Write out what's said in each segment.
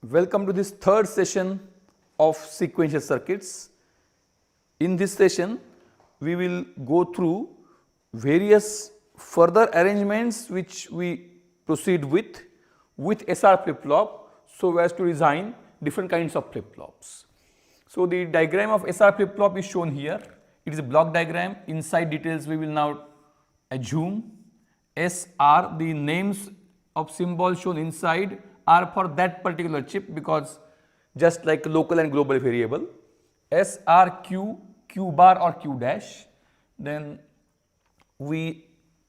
Welcome to this third session of sequential circuits. In this session, we will go through various further arrangements which we proceed with SR flip-flop so as to design different kinds of flip-flops. So, the diagram of SR flip-flop is shown here. It is a block diagram. Inside details we will now assume SR, the names of symbols shown inside are for that particular chip, because just like local and global variable, SRQ, Q bar or Q dash. Then we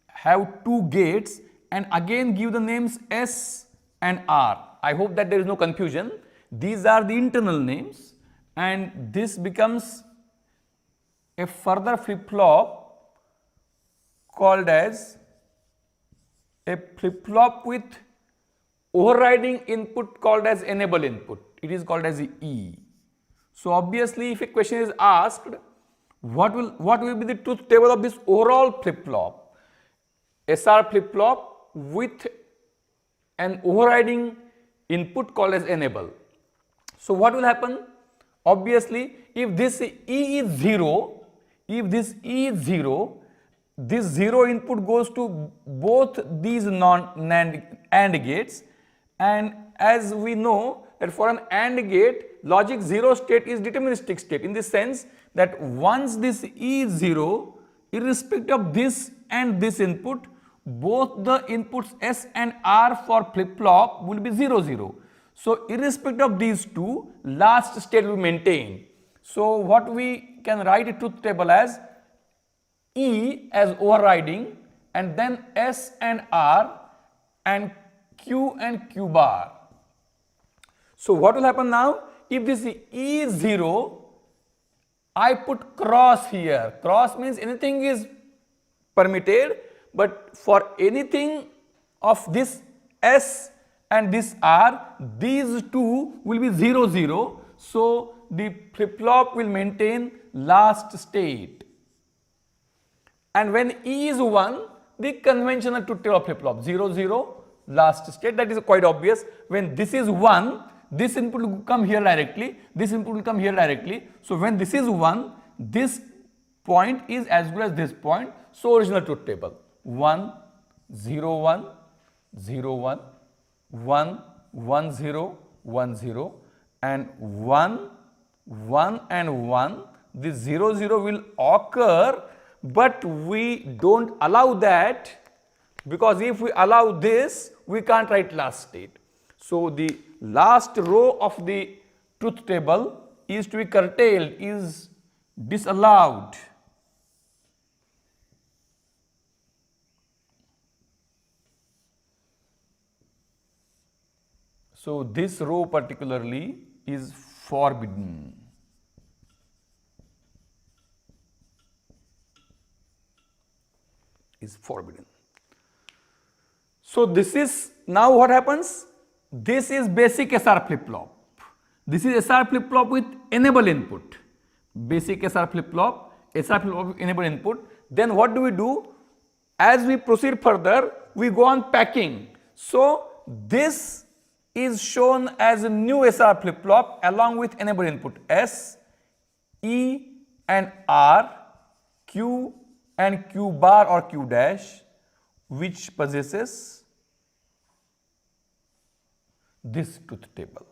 have two gates and again give the names S and R. I hope that there is no confusion. These are the internal names and this becomes a further flip-flop called as a flip-flop with overriding input called as enable input. It is called as E. So obviously, if a question is asked, what will be the truth table of this overall flip-flop? SR flip-flop with an overriding input called as enable. So what will happen? Obviously, if this E is 0, this 0 input goes to both these non-NAND AND gates, and as we know that for an AND gate, logic 0 state is deterministic state, in the sense that once this E is 0, irrespective of this and this input, both the inputs S and R for flip-flop will be 0, 0. So irrespective of these two, last state will be maintained. So what we can write a truth table as E as overriding, and then S and R and Q and Q bar. So what will happen now? If this E is 0, I put cross here. Cross means anything is permitted, but for anything of this S and this R, these two will be 0, 0. So the flip-flop will maintain last state. And when E is 1, the conventional truth table of flip-flop 0, 0 last state, that is quite obvious. When this is 1, this input will come here directly, this input will come here directly. So when this is 1, this point is as good as this point. So original truth table 1, 0, 1, 0, 1, 1, 1, 0, 1, 0 and 1, 1 and 1. This 0, 0 will occur, but we don't allow that, because if we allow this, we can't write last state. So the last row of the truth table is to be curtailed, is disallowed. So this row particularly is forbidden. Is forbidden. So this is now what happens? This is basic SR flip-flop. This is SR flip-flop with enable input. Basic SR flip-flop with enable input. Then what do? As we proceed further, we go on packing. So this is shown as a new SR flip-flop along with enable input S, E and R, Q and Q bar or Q dash, which possesses this truth table,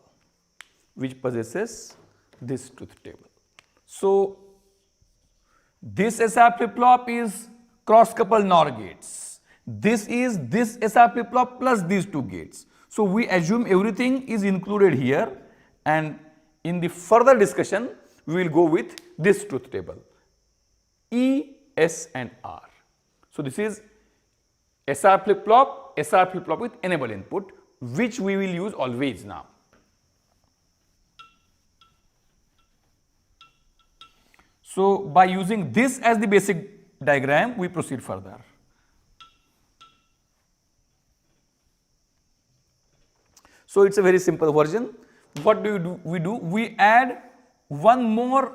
So this SR flip-flop is cross-coupled NOR gates. This is this SR flip-flop plus these two gates. So we assume everything is included here, and in the further discussion we will go with this truth table E, S and R. So this is SR flip-flop with enable input, which we will use always now. So by using this as the basic diagram, we proceed further. So it's a very simple version. What do? We add one more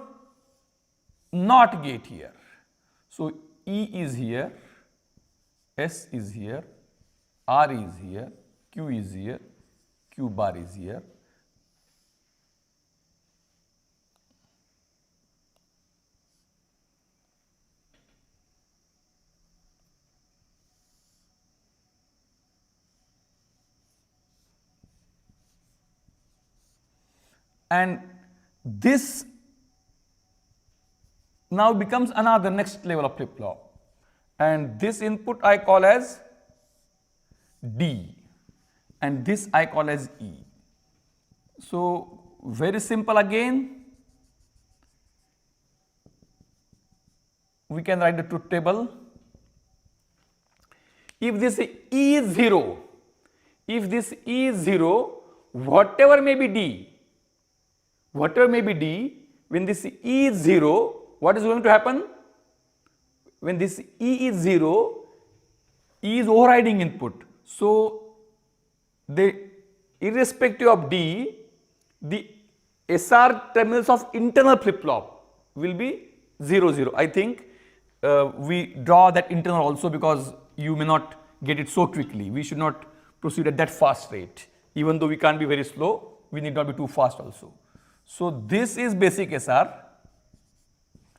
NOT gate here. So E is here, S is here, R is here, Q is here, Q bar is here, and this now becomes another next level of flip flop, and this input I call as D and this I call as E. So very simple again, we can write the truth table. If this E is 0, if this E is 0, whatever may be D, when this E is 0, what is going to happen? When this E is 0, E is overriding input. So, irrespective of D, the SR terminals of internal flip flop will be 0, 0. I think we draw that internal also because you may not get it so quickly. We should not proceed at that fast rate. Even though we can't be very slow, we need not be too fast also. So this is basic SR.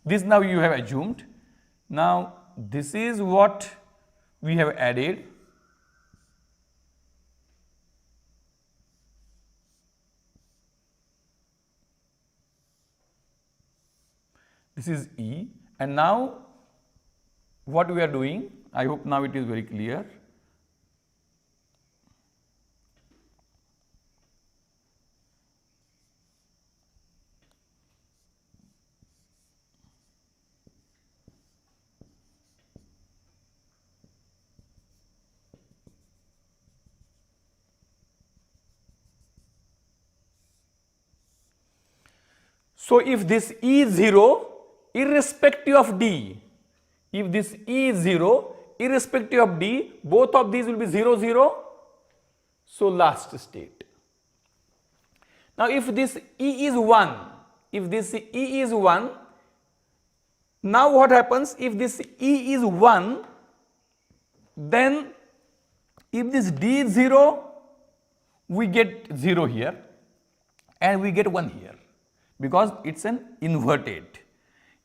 This now you have assumed. Now this is what we have added. This is E, and now what we are doing, I hope now it is very clear. So if this E is 0, irrespective of D, if this E is 0, irrespective of D, both of these will be 0, 0. So last state. Now if this E is 1, if this E is 1, now what happens? If this E is 1, then if this D is 0, we get 0 here and we get 1 here, because it's an inverted.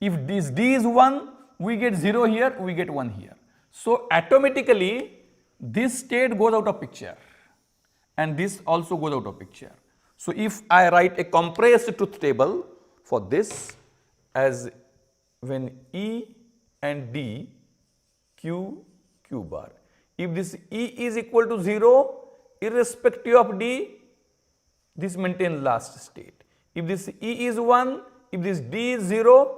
If this D is 1, we get 0 here, we get 1 here. So automatically this state goes out of picture and this also goes out of picture. So if I write a compressed truth table for this as when E and D, Q, Q bar. If this E is equal to 0, irrespective of D, this maintains last state. If this E is 1, if this D is 0,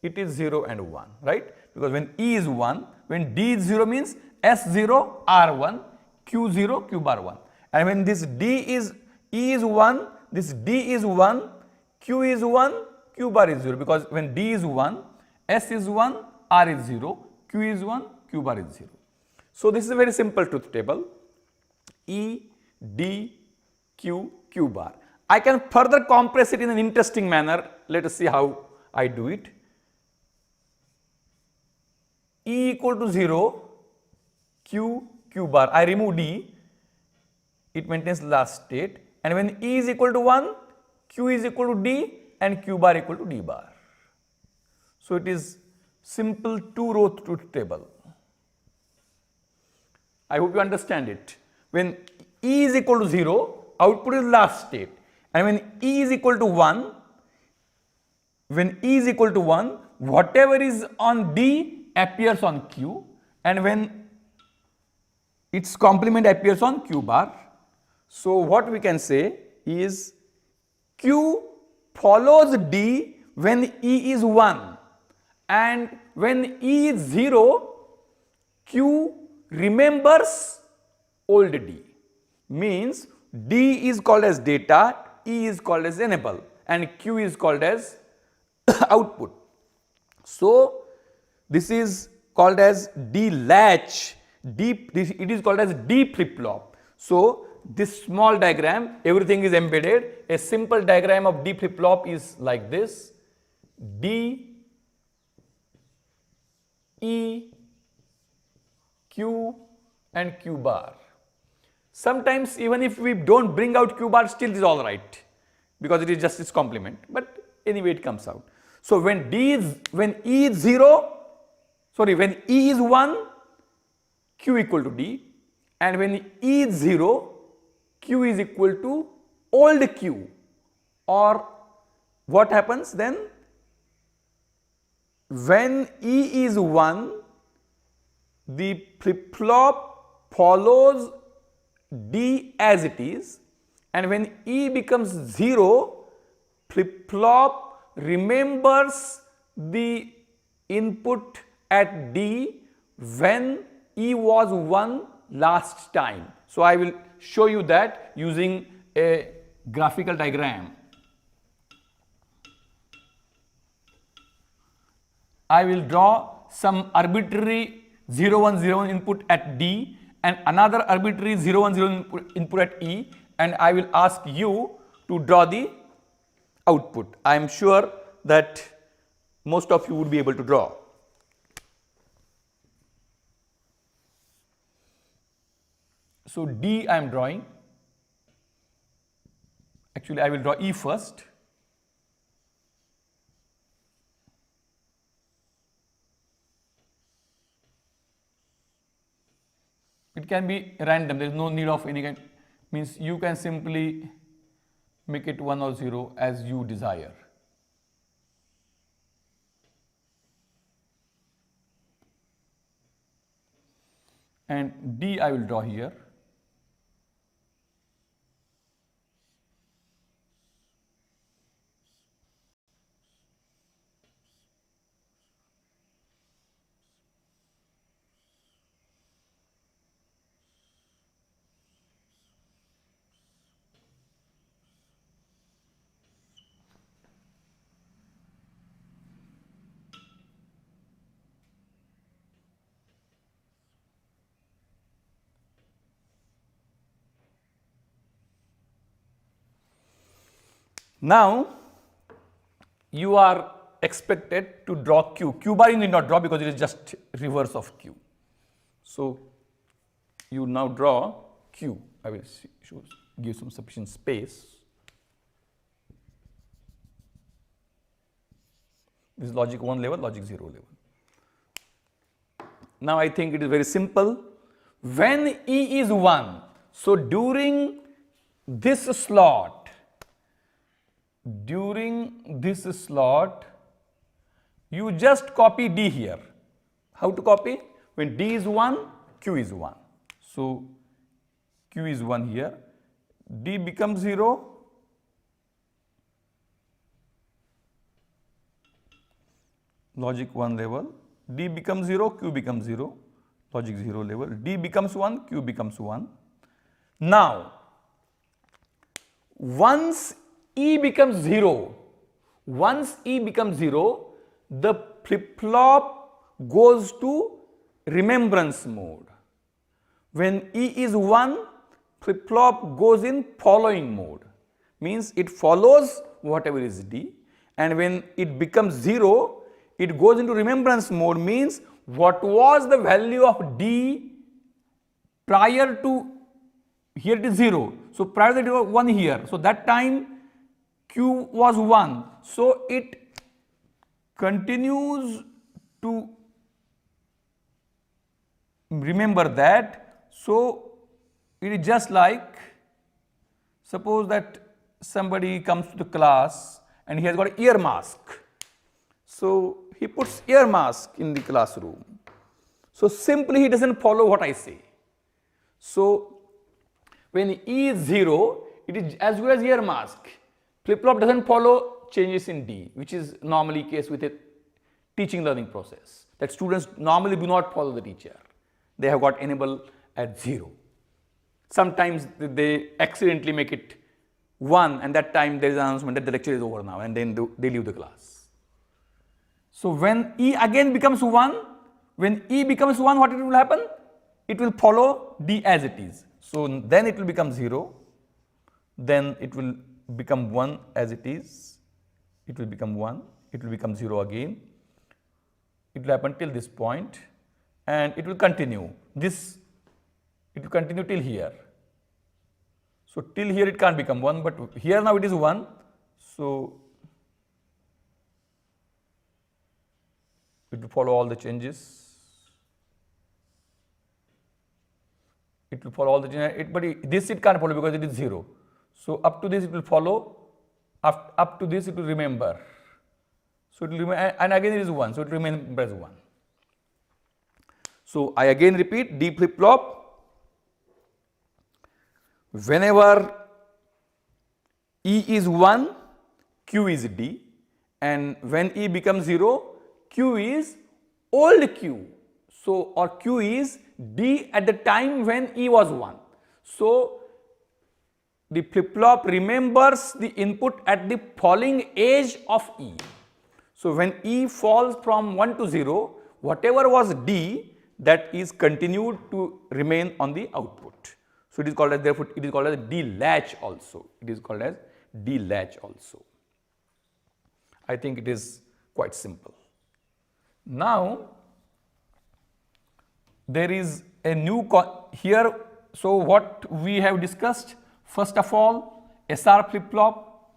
it is 0 and 1, right? Because when E is 1, when D is 0 means S0, R1, Q0, Q bar 1. And when this E is 1, this D is 1, Q is 1, Q bar is 0. Because when D is 1, S is 1, R is 0, Q is 1, Q bar is 0. So this is a very simple truth table. E, D, Q, Q bar. I can further compress it in an interesting manner. Let us see how I do it. E equal to 0, Q, Q bar. I remove D, it maintains last state. And when E is equal to 1, Q is equal to D and Q bar equal to D bar. So it is simple 2-row truth table. I hope you understand it. When E is equal to 0, output is last state. And when E is equal to 1, whatever is on D appears on Q, and when its complement appears on Q bar. So what we can say is Q follows D when E is 1, and when E is 0, Q remembers old D. Means D is called as data, E is called as enable, and Q is called as output. So this is called as D latch, it is called as D flip flop. So this small diagram, everything is embedded. A simple diagram of D flip flop is like this: D, E, Q and Q bar. Sometimes even if we don't bring out Q bar, still it is all right, because it is just its complement, but anyway it comes out. So when E is 1, Q equal to D, and when E is 0, Q is equal to old Q, Or what happens then? When E is 1, the flip-flop follows D as it is, and when E becomes 0, flip-flop remembers the input at D when E was 1 last time. So, I will show you that using a graphical diagram. I will draw some arbitrary 0 1 0 1 input at D and another arbitrary 0 1 0 input at E, and I will ask you to draw the output. I am sure that most of you would be able to draw. So, D I am drawing. Actually, I will draw E first. It can be random, there is no need of any kind, means you can simply make it 1 or 0 as you desire. And D I will draw here. Now, you are expected to draw Q. Q bar you need not draw because it is just reverse of Q. So, you now draw Q. I will give some sufficient space. This is logic 1 level, logic 0 level. Now, I think it is very simple. When E is 1, so during this slot, you just copy D here. How to copy? When D is 1, Q is 1. So, Q is 1 here, D becomes 0, logic 1 level, D becomes 0, Q becomes 0, logic 0 level, D becomes 1, Q becomes 1. Now, once E becomes 0, the flip-flop goes to remembrance mode. When E is 1, flip-flop goes in following mode, means it follows whatever is D, and when it becomes 0, it goes into remembrance mode, means what was the value of D prior to, here it is 0, so prior to that it was 1 here, so that time Q was 1, so it continues to remember that. So, it is just like, suppose that somebody comes to the class and he has got an ear mask. So, he puts ear mask in the classroom. So, simply he does not follow what I say. So, when E is 0, it is as good as ear mask. Flip-flop does not follow changes in D, which is normally case with a teaching learning process, that students normally do not follow the teacher. They have got enable at 0. Sometimes they accidentally make it 1, and that time there is an announcement that the lecture is over now, and then they leave the class. So, when E again becomes 1, what it will happen? It will follow D as it is. So, then it will become 0, then it will become 1 as it is, it will become 1, it will become 0 again, it will happen till this point, and it will continue. It will continue till here. So, till here it can't become 1, but here now it is 1. So, it will follow all the changes. But this it can't follow because it is 0. So, up to this it will follow up to this it will remember. So it will remain, and again it is 1, so it will remain as 1. So I again repeat, D flip flop, whenever E is 1, Q is D, and when E becomes 0, Q is old Q. So, or Q is D at the time when E was 1. So, the flip flop remembers the input at the falling edge of E. So, when E falls from 1 to 0, whatever was D, that is continued to remain on the output. So, it is called as, therefore, it is called as D latch also. It is called as D latch also. I think it is quite simple. Now, there is a new here. So, what we have discussed, first of all, SR flip flop,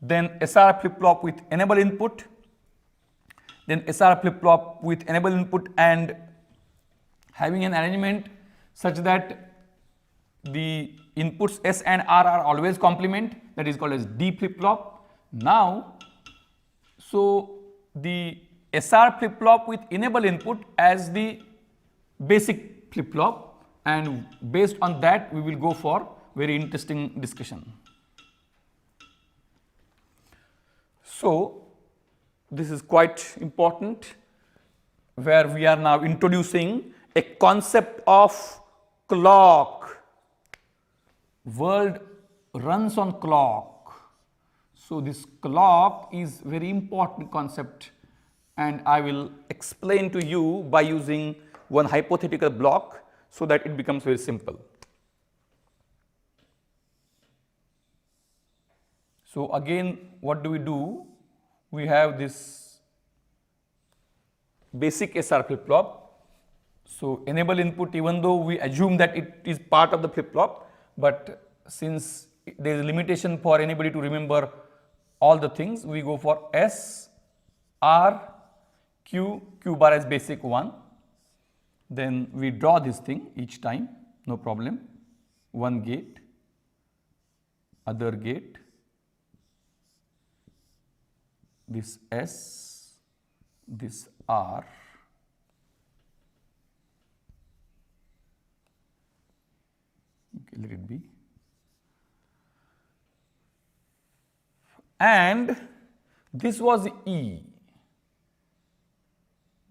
then SR flip flop with enable input, then SR flip flop with enable input and having an arrangement such that the inputs S and R are always complement, that is called as D flip flop. Now, so the SR flip flop with enable input as the basic flip flop, and based on that we will go for very interesting discussion. So, this is quite important, where we are now introducing a concept of clock. World runs on clock. So, this clock is very important concept, and I will explain to you by using one hypothetical block so that it becomes very simple. So, again what do? We have this basic SR flip flop. So, enable input, even though we assume that it is part of the flip flop, but since there is a limitation for anybody to remember all the things, we go for S, R, Q, Q bar as basic 1. Then we draw this thing each time, no problem. One gate, other gate, this S, this R, okay, let it be, and this was E,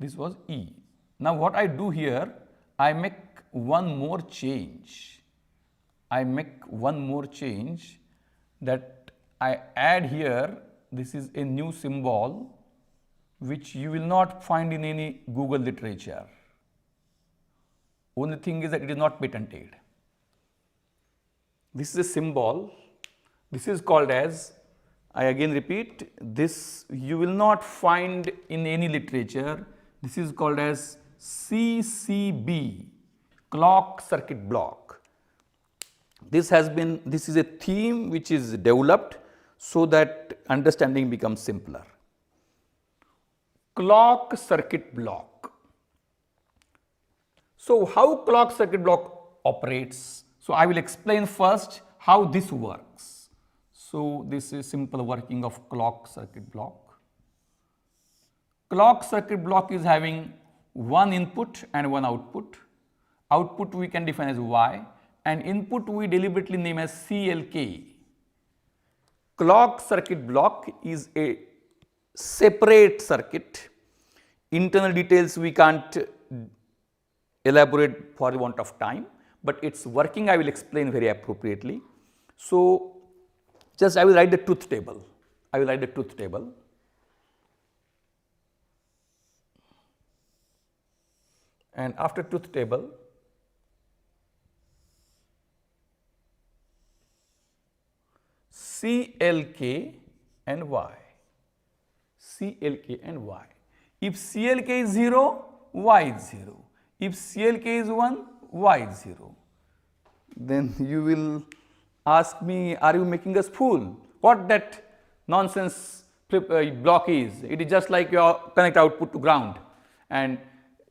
this was E. Now, what I do here, I make one more change. I make one more change, that I add here, this is a new symbol which you will not find in any Google literature. Only thing is that it is not patented. This is a symbol, this is called as, I again repeat, this you will not find in any literature. This is called as CCB, clock circuit block. This is a theme which is developed so that understanding becomes simpler. Clock circuit block. So, how clock circuit block operates? So, I will explain first how this works. So, this is simple working of clock circuit block. Clock circuit block is having one input and one output. Output we can define as Y, and input we deliberately name as CLK. Clock circuit block is a separate circuit. Internal details we can't elaborate for the want of time, but its working I will explain very appropriately. So, just I will write the truth table. I will write the truth table. And after truth table, CLK and Y, CLK and Y. If CLK is 0, Y is 0. If CLK is 1, Y is 0. Then you will ask me, are you making us fool? What that nonsense block is? It is just like your connect output to ground, and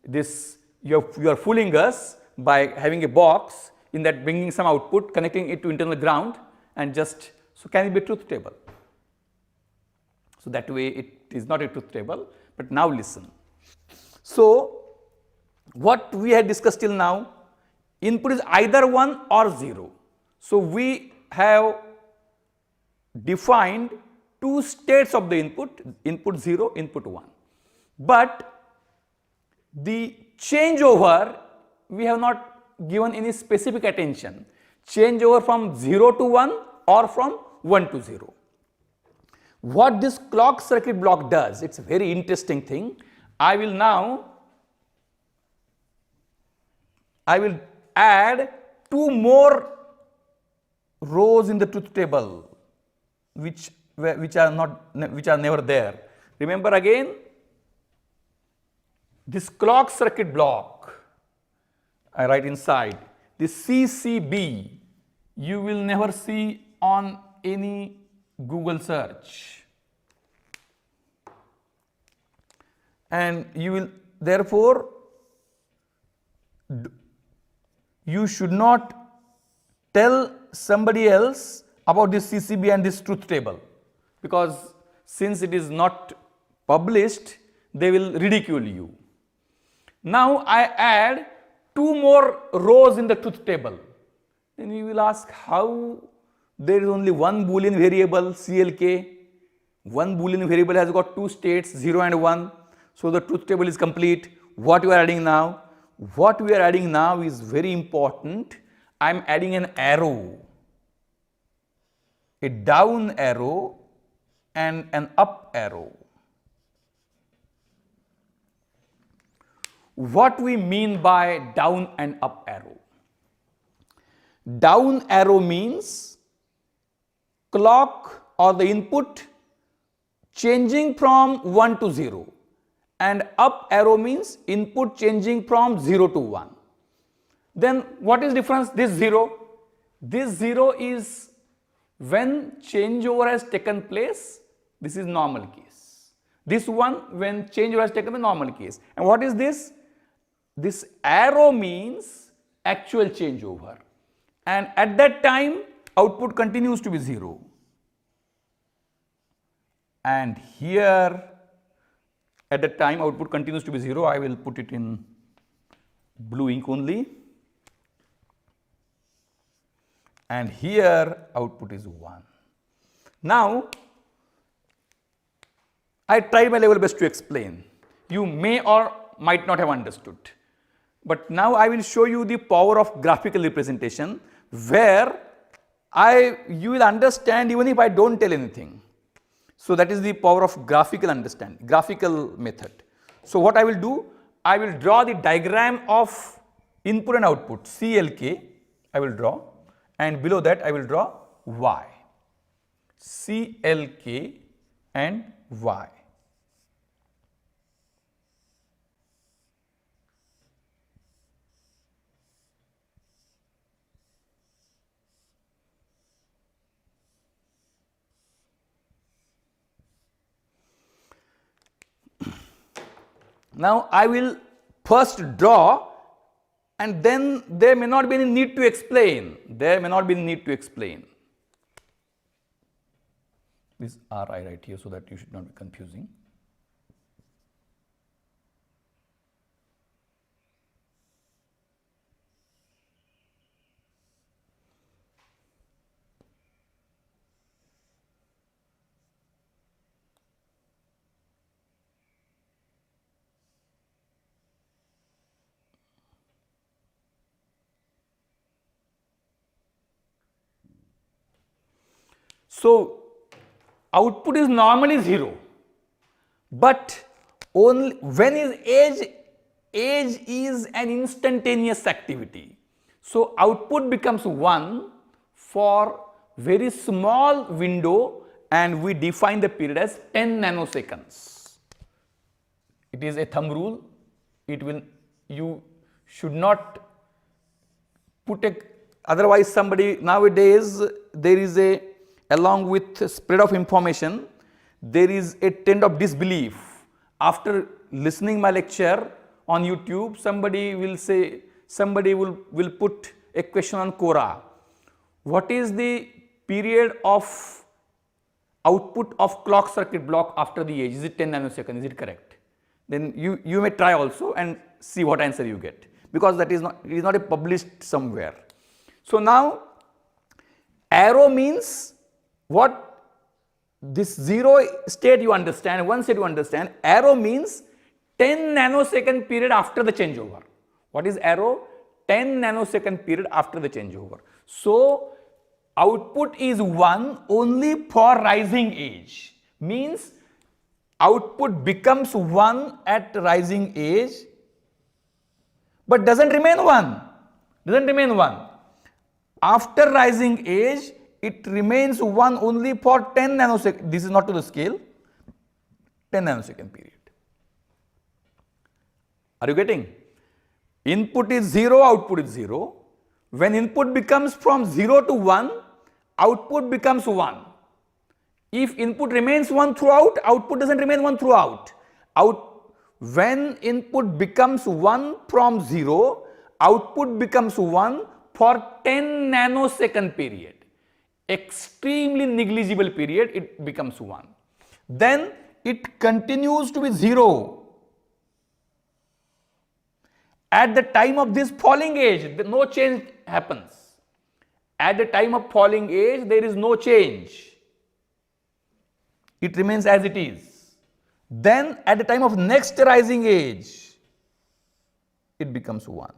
this you are fooling us by having a box in that bringing some output, connecting it to internal ground, and just, so can it be a truth table? So, that way it is not a truth table, but now listen. So, what we had discussed till now, input is either 1 or 0. So, we have defined two states of the input, input 0, input 1. But the changeover, we have not given any specific attention, changeover from 0 to 1 or from 1 to 0. What this clock circuit block does, it is a very interesting thing. I will add two more rows in the truth table which are never there. Remember again, this clock circuit block, I write inside, this CCB, you will never see on any Google search, and you will therefore you should not tell somebody else about this CCB and this truth table, because since it is not published, they will ridicule you. Now I add two more rows in the truth table. Then you will ask, how there is only one Boolean variable CLK, one Boolean variable has got two states 0 and 1, so the truth table is complete. What you are adding now? What we are adding now is very important. I am adding an arrow, a down arrow and an up arrow. What we mean by down and up arrow? Down arrow means clock or the input changing from 1 to 0, and up arrow means input changing from 0 to 1. Then what is difference? This 0. This 0 is when changeover has taken place, this is normal case. This one, when changeover has taken the normal case. And what is this? This arrow means actual changeover, and at that time output continues to be 0. And here at that time output continues to be 0. I will put it in blue ink only, and here output is 1. Now I tried my level best to explain. You may or might not have understood, but now I will show you the power of graphical representation, where you will understand even if I don't tell anything. So that is the power of graphical understanding, graphical method. So what I will do, I will draw the diagram of input and output, CLK I will draw, and below that I will draw Y, CLK and Y. Now I will first draw, and then there may not be any need to explain. This R I write here so that you should not be confusing. So output is normally 0, but only when is age is an instantaneous activity. So output becomes 1 for very small window, and we define the period as 10 nanoseconds. It is a thumb rule. You should not put otherwise somebody nowadays there is along with spread of information, there is a trend of disbelief. After listening my lecture on YouTube, somebody will put a question on Quora. What is the period of output of clock circuit block after the age? Is it 10 nanoseconds? Is it correct? Then you may try also and see what answer you get, because that is not, it is not a published somewhere. So now arrow means what? This 0 state you understand, 1 state you understand. Arrow means 10 nanosecond period after the changeover. What is arrow? 10 nanosecond period after the changeover. So output is 1 only for rising age, means output becomes 1 at rising age, but doesn't remain 1, doesn't remain 1. After rising age, it remains 1 only for 10 nanoseconds. This is not to the scale, 10 nanosecond period. Are you getting? Input is 0, output is 0. When input becomes from 0 to 1, output becomes 1. If input remains 1 throughout, output doesn't remain 1 throughout. When input becomes 1 from 0, output becomes 1 for 10 nanosecond period. Extremely negligible period, it becomes 1. Then it continues to be 0. At the time of this falling age, no change happens. At the time of falling age, there is no change. It remains as it is. Then at the time of next rising age, it becomes 1.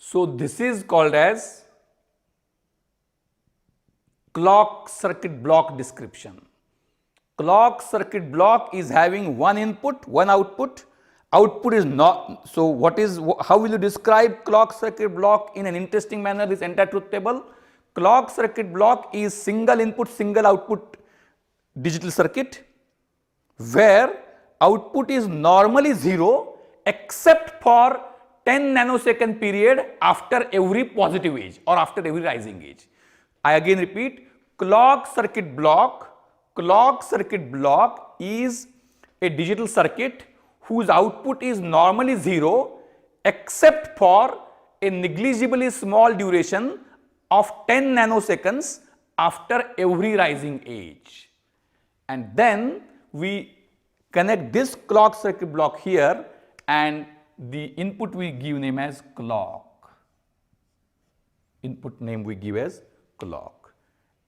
So this is called as clock circuit block description. Clock circuit block is having one input, one output. Output is not. So how will you describe clock circuit block in an interesting manner, this entire truth table? Clock circuit block is single input, single output digital circuit, where output is normally 0 except for 10 nanosecond period after every positive age or after every rising age. I again repeat, clock circuit block is a digital circuit whose output is normally 0 except for a negligibly small duration of 10 nanoseconds after every rising age. And then we connect this clock circuit block here, and the input we give name as clock. Input name we give as clock.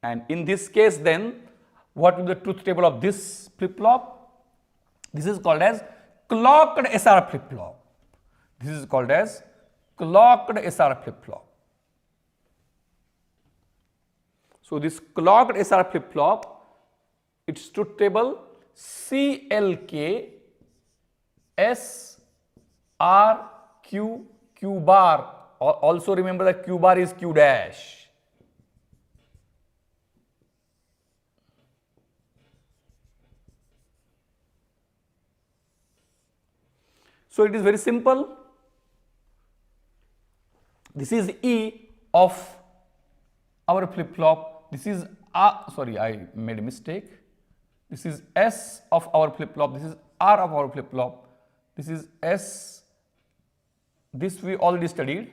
And in this case then, what will be the truth table of this flip-flop? This is called as clocked SR flip-flop. This is called as clocked SR flip-flop. So this clocked SR flip-flop, its truth table CLK S R Q Q bar. Also remember that Q bar is Q dash. So it is very simple. This is E of our flip flop. This is sorry, I made a mistake. This is S of our flip flop. This is R of our flip flop. This is S. This we already studied,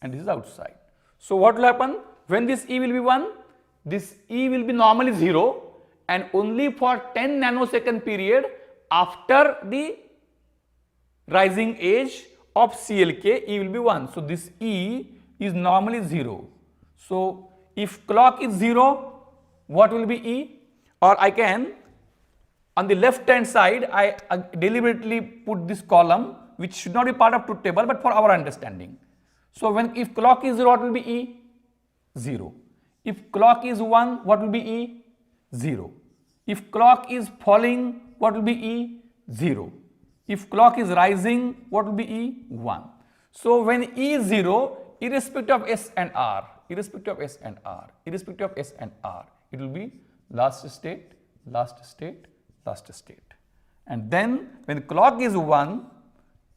and this is outside. So what will happen when this E will be 1? This E will be normally 0, and only for 10 nanosecond period after the rising age of CLK, E will be 1. So this E is normally 0. So if clock is 0, what will be E? Or I can, on the left hand side, I deliberately put this column which should not be part of truth table, but for our understanding. So if clock is 0, what will be E? 0. If clock is 1, what will be E? 0. If clock is falling, what will be E? 0. If clock is rising, what will be E? 1. So when E is 0, irrespective of S and R, irrespective of S and R, irrespective of S and R, it will be last state last state, last state. And then when clock is 1,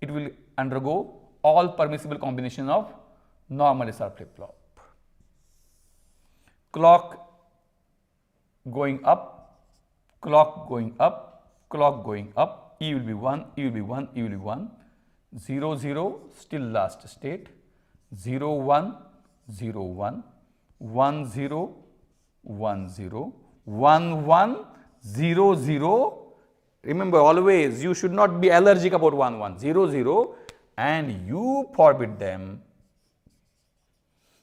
it will undergo all permissible combination of normal SR flip-flop. Clock going up, clock going up, clock going up, E will be 1, E will be 1, E will be 1, 0, 0, still last state, 0, 1, 0, 1, 1, 0, 1, 0, 1, 1, 0, 0. Remember always you should not be allergic about 1, 1, 0, 0, and you forbid them.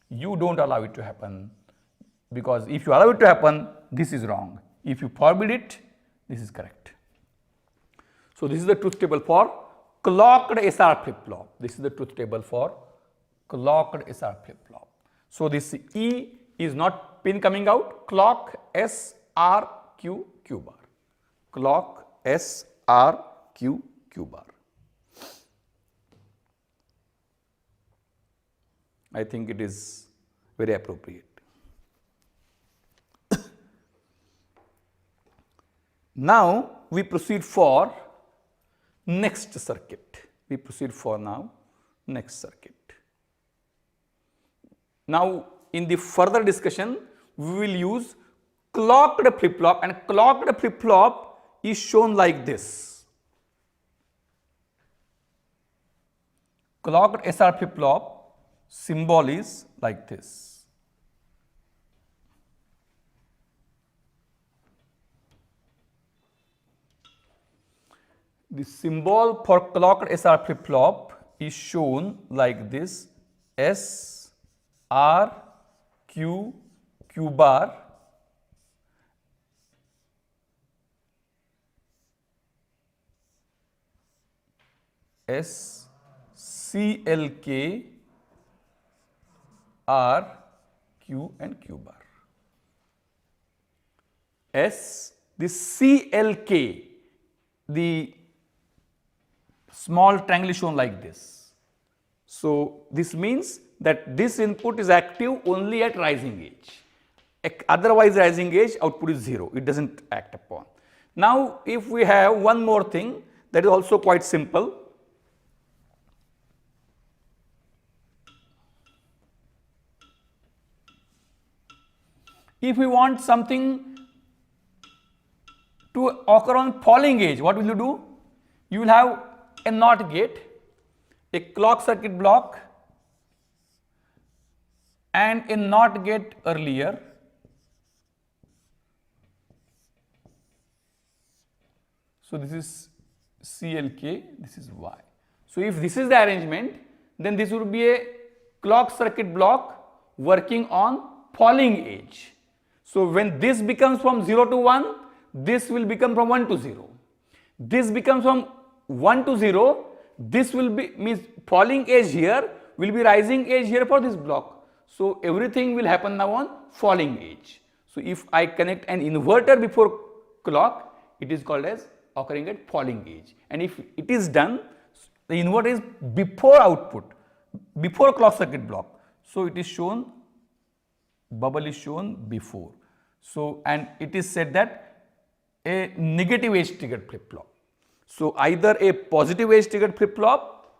You don't allow it to happen, because if you allow it to happen, this is wrong. If you forbid it, this is correct. So this is the truth table for clocked SR flip-flop. This is the truth table for clocked SR flip-flop. So this E is not pin coming out, clock S R Q Q bar, clock S R Q Q bar. I think it is very appropriate. Now we proceed for next circuit. We proceed for now next circuit. Now in the further discussion we will use clocked flip-flop, and clocked flip-flop is shown like this. Clocked SR flip-flop symbol is like this. The symbol for clocked SR flip-flop is shown like this: S R Q Q bar, S C L K R Q and Q bar. S, the C L K, the small triangle is shown like this. So this means that this input is active only at rising edge. Otherwise rising edge output is 0, it does not act upon. Now if we have one more thing that is also quite simple. If we want something to occur on falling edge, what will you do? You will have a NOT gate, a clock circuit block, and a NOT gate earlier. So this is CLK, this is Y. So if this is the arrangement, then this would be a clock circuit block working on falling edge. So when this becomes from 0 to 1, this will become from 1 to 0. This becomes from 1 to 0, this will be, means falling edge here will be rising edge here for this block. So everything will happen now on falling edge. So if I connect an inverter before clock, it is called as occurring at falling edge. And if it is done, the inverter is before output, before clock circuit block. So it is shown, bubble is shown before. So, and it is said that a negative edge triggered flip-flop. So either a positive edge triggered flip-flop,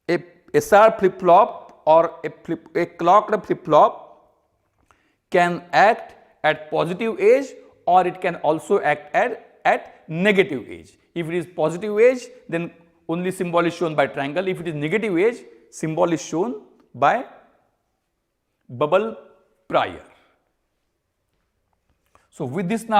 a SR flip-flop, or a clocked flip-flop can act at positive edge, or it can also act at negative edge. If it is positive edge, then only symbol is shown by triangle. If it is negative edge, symbol is shown by bubble prior. So with this now